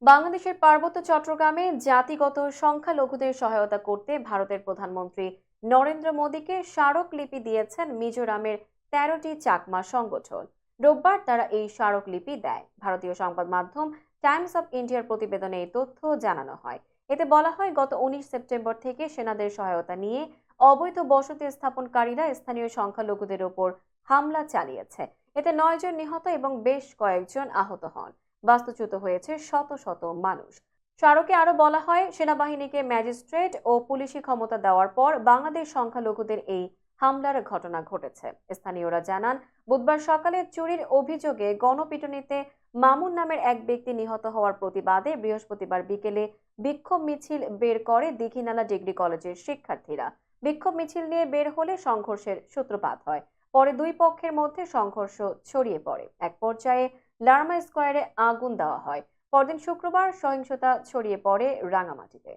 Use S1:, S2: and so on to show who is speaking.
S1: বাংলাদেশের পার্বত্য চট্টগ্রামে জাতিগত সংখ্যালঘুদের সহায়তা করতে ভারতের প্রধানমন্ত্রী নরেন্দ্র মোদীকে স্মারকলিপি দিয়েছেন মিজোরামের ১৩টি চাকমা সংগঠন। রোববার তারা এই স্মারকলিপি দেয়। ভারতীয় সংবাদ মাধ্যম টাইমস অব ইন্ডিয়ার প্রতিবেদনে এই তথ্য জানানো হয়। এতে বলা হয়, গত ১৯ সেপ্টেম্বর থেকে সেনাদের সহায়তা নিয়ে অবৈধ বসতি স্থাপনকারীরা স্থানীয় সংখ্যালঘুদের ওপর হামলা চালিয়েছে। এতে ৯ জন নিহত এবং বেশ কয়েকজন আহত হন। বাস্তুচ্যুত হয়েছে শত শত মানুষ। স্মারকে আরো বলা হয়, সেনাবাহিনীকে ম্যাজিস্ট্রেট ও পুলিশি ক্ষমতা দেওয়ার পর বাংলাদেশ সংখ্যালঘুদের এই হামলার ঘটনা ঘটেছে। স্থানীয়রা জানান, বুধবার সকালে চুরির অভিযোগে গণপিটুনিতে মামুন নামের এক ব্যক্তি নিহত হওয়ার প্রতিবাদে বৃহস্পতিবার বিকেলে বিক্ষোভ মিছিল বের করে দীঘিনালা ডিগ্রি কলেজের শিক্ষার্থীরা। বিক্ষোভ মিছিল নিয়ে বের হলে সংঘর্ষের সূত্রপাত হয়। পরে দুই পক্ষের মধ্যে সংঘর্ষ ছড়িয়ে পড়ে। এক পর্যায়ে লারমা স্কয়ারে আগুন দেওয়া হয়। পরদিন শুক্রবার সহিংসতা ছড়িয়ে পড়ে রাঙামাটিতে।